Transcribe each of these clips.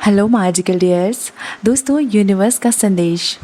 Hello magical dears. दोस्तों, universe का संदेश।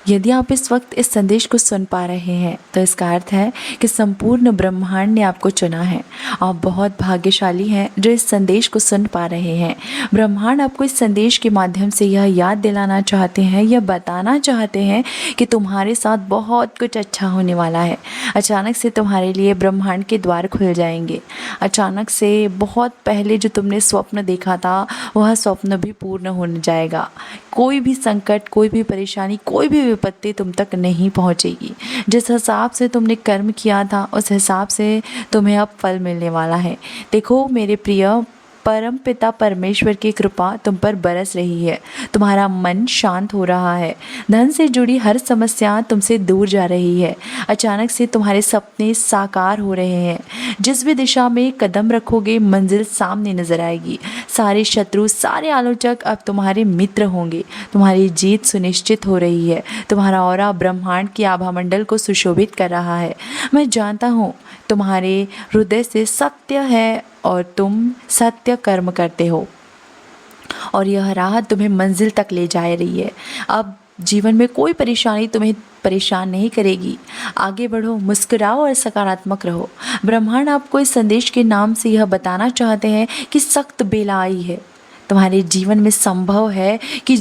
यदि आप इस वक्त इस संदेश को सुन पा रहे हैं तो इसका अर्थ है कि संपूर्ण ब्रह्मांड ने आपको चुना है। आप बहुत भाग्यशाली हैं जो इस संदेश को सुन पा रहे हैं। ब्रह्मांड आपको इस संदेश के माध्यम से यह याद दिलाना चाहते हैं, यह बताना चाहते हैं कि तुम्हारे साथ बहुत कुछ अच्छा होने वाला है। अचानक से तुम्हारे लिए ब्रह्मांड के द्वार खुल जाएंगे। अचानक से बहुत पहले जो तुमने स्वप्न देखा था वह स्वप्न भी पूर्ण होने जाएगा। कोई भी संकट, कोई भी परेशानी, कोई भी विपत्ति तुम तक नहीं पहुंचेगी। जिस हिसाब से तुमने कर्म किया था उस हिसाब से तुम्हें अब फल मिलने वाला है। देखो मेरे प्रिय, परम पिता परमेश्वर की कृपा तुम पर बरस रही है। तुम्हारा मन शांत हो रहा है। धन से जुड़ी हर समस्या तुमसे दूर जा रही है। अचानक से तुम्हारे सपने साकार हो रहे हैं। जिस भी दिशा में कदम रखोगे मंजिल सामने नजर आएगी। सारे शत्रु, सारे आलोचक अब तुम्हारे मित्र होंगे। तुम्हारी जीत सुनिश्चित हो रही है। तुम्हारा ऑरा ब्रह्मांड की आभामंडल को सुशोभित कर रहा है। मैं जानता हूँ तुम्हारे हृदय से सत्य है और तुम सत्य कर्म करते हो और यह राह तुम्हें मंजिल तक ले जा रही है। अब जीवन में कोई परेशानी तुम्हें परेशान नहीं करेगी। आगे बढ़ो, मुस्कुराओ और सकारात्मक रहो। ब्रह्मांड आपको इस संदेश के नाम से यह बताना चाहते हैं कि सख्त बेला आई है। तुम्हारे जीवन में संभव है कि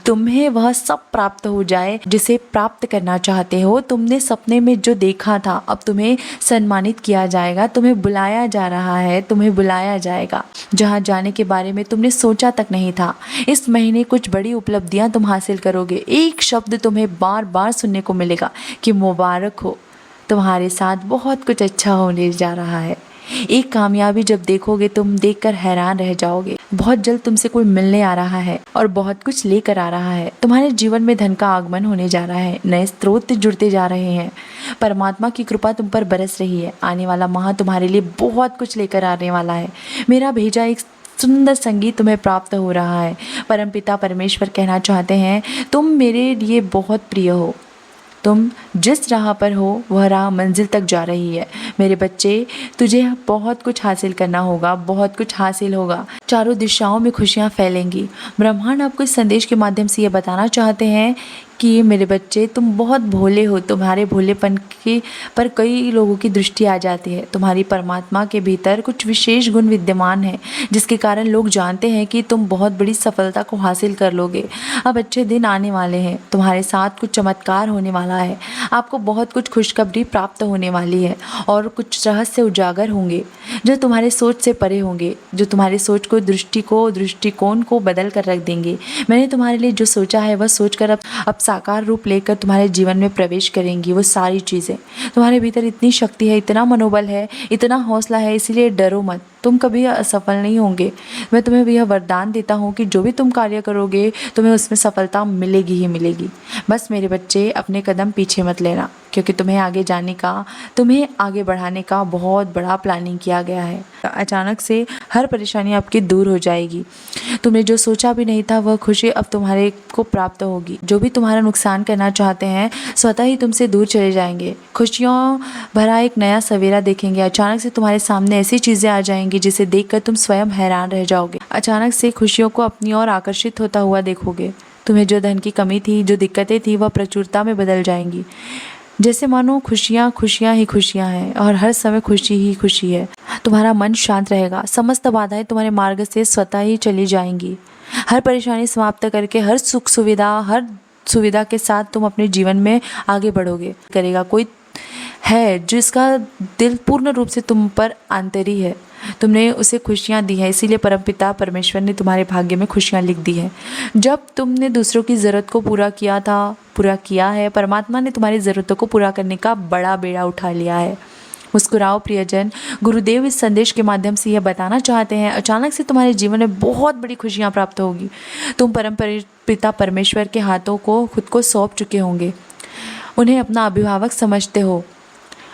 तुम्हें वह सब प्राप्त हो जाए जिसे प्राप्त करना चाहते हो। तुमने सपने में जो देखा था अब तुम्हें सम्मानित किया जाएगा। तुम्हें बुलाया जा रहा है, तुम्हें बुलाया जाएगा जहाँ जाने के बारे में तुमने सोचा तक नहीं था। इस महीने कुछ बड़ी उपलब्धियाँ तुम हासिल करोगे। एक शब्द तुम्हें बार बार सुनने को मिलेगा कि मुबारक हो, तुम्हारे साथ बहुत कुछ अच्छा होने जा रहा है। एक कामयाबी जब देखोगे तुम देखकर हैरान रह जाओगे। बहुत जल्द तुमसे कोई मिलने आ रहा है और बहुत कुछ लेकर आ रहा है। तुम्हारे जीवन में धन का आगमन होने जा रहा है। नए स्रोत जुड़ते जा रहे हैं। परमात्मा की कृपा तुम पर बरस रही है। आने वाला माह तुम्हारे लिए बहुत कुछ लेकर आने वाला है। मेरा भेजा एक सुंदर संगीत तुम्हें प्राप्त हो रहा है। परमपिता परमेश्वर कहना चाहते हैं तुम मेरे लिए बहुत प्रिय हो। तुम जिस राह पर हो वह राह मंजिल तक जा रही है। मेरे बच्चे, तुझे बहुत कुछ हासिल करना होगा, बहुत कुछ हासिल होगा। चारों दिशाओं में खुशियाँ फैलेंगी। ब्रह्मांड आपको इस संदेश के माध्यम से ये बताना चाहते हैं कि मेरे बच्चे, तुम बहुत भोले हो। तुम्हारे भोलेपन के पर कई लोगों की दृष्टि आ जाती है। तुम्हारी परमात्मा के भीतर कुछ विशेष गुण विद्यमान है जिसके कारण लोग जानते हैं कि तुम बहुत बड़ी सफलता को हासिल कर लोगे। अब अच्छे दिन आने वाले हैं। तुम्हारे साथ कुछ चमत्कार होने वाला है। आपको बहुत कुछ खुशखबरी प्राप्त होने वाली है और कुछ रहस्य उजागर होंगे जो तुम्हारे सोच से परे होंगे, जो तुम्हारी सोच को दृष्टिकोण को बदल कर रख देंगे। मैंने तुम्हारे लिए जो सोचा है वह सोचकर अब साकार रूप लेकर तुम्हारे जीवन में प्रवेश करेंगी। वो सारी चीज़ें, तुम्हारे भीतर इतनी शक्ति है, इतना मनोबल है, इतना हौसला है, इसलिए डरो मत। तुम कभी असफल नहीं होंगे। मैं तुम्हें यह वरदान देता हूँ कि जो भी तुम कार्य करोगे तुम्हें उसमें सफलता मिलेगी ही मिलेगी। बस मेरे बच्चे, अपने कदम पीछे मत लेना, क्योंकि तुम्हें आगे जाने का, तुम्हें आगे बढ़ाने का बहुत बड़ा प्लानिंग किया गया है। अचानक से हर परेशानी आपकी दूर हो जाएगी। तुमने जो सोचा भी नहीं था वह खुशी अब तुम्हारे को प्राप्त होगी। जो भी तुम्हारा नुकसान करना चाहते हैं स्वतः ही तुमसे दूर चले जाएंगे। खुशियों भरा एक नया सवेरा देखेंगे। अचानक से तुम्हारे सामने ऐसी चीज़ें आ जाएंगी जिसे देखकर तुम स्वयं हैरान रह जाओगे। अचानक से खुशियों को अपनी ओर आकर्षित होता हुआ देखोगे। तुम्हें जो धन की कमी थी, जो दिक्कतें थी, वह प्रचुरता में बदल जाएंगी। जैसे मानो खुशियाँ खुशियाँ ही खुशियाँ हैं और हर समय खुशी ही खुशी है। तुम्हारा मन शांत रहेगा। समस्त बाधाएं तुम्हारे मार्ग से स्वतः ही चली जाएंगी। हर परेशानी समाप्त करके हर हर सुविधा के साथ तुम अपने जीवन में आगे बढ़ोगे। करेगा कोई है जिसका दिल पूर्ण रूप से तुम पर आंतरी है। तुमने उसे खुशियाँ दी हैं, इसीलिए परमपिता परमेश्वर ने तुम्हारे भाग्य में खुशियाँ लिख दी हैं। जब तुमने दूसरों की ज़रूरत को पूरा किया है, परमात्मा ने तुम्हारी ज़रूरतों को पूरा करने का बड़ा बेड़ा उठा लिया है। मुस्कुराओ प्रियजन। गुरुदेव इस संदेश के माध्यम से यह बताना चाहते हैं अचानक से तुम्हारे जीवन में बहुत बड़ी खुशियाँ प्राप्त होगी। तुम परम पिता परमेश्वर के हाथों को खुद को सौंप चुके होंगे। उन्हें अपना अभिभावक समझते हो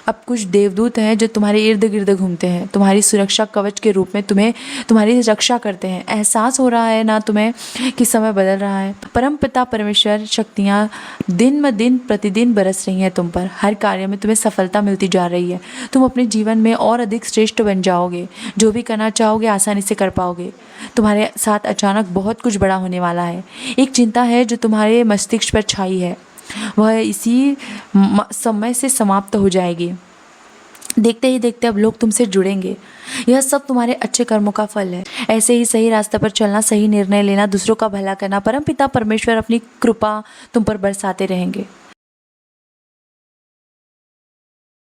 अब कुछ देवदूत हैं जो तुम्हारे इर्द गिर्द घूमते हैं, तुम्हारी सुरक्षा कवच के रूप में तुम्हें तुम्हारी रक्षा करते हैं। एहसास हो रहा है ना तुम्हें कि समय बदल रहा है। परम पिता परमेश्वर शक्तियाँ दिन ब दिन प्रतिदिन बरस रही हैं तुम पर। हर कार्य में तुम्हें सफलता मिलती जा रही है। तुम अपने जीवन में और अधिक श्रेष्ठ बन जाओगे। जो भी करना चाहोगे आसानी से कर पाओगे। तुम्हारे साथ अचानक बहुत कुछ बड़ा होने वाला है। एक चिंता है जो तुम्हारे मस्तिष्क पर छाई है, वह इसी समय से समाप्त हो जाएगी। देखते ही देखते अब लोग तुमसे जुड़ेंगे। यह सब तुम्हारे अच्छे कर्मों का फल है। ऐसे ही सही रास्ते पर चलना, सही निर्णय लेना, दूसरों का भला करना, परमपिता परमेश्वर अपनी कृपा तुम पर बरसाते रहेंगे।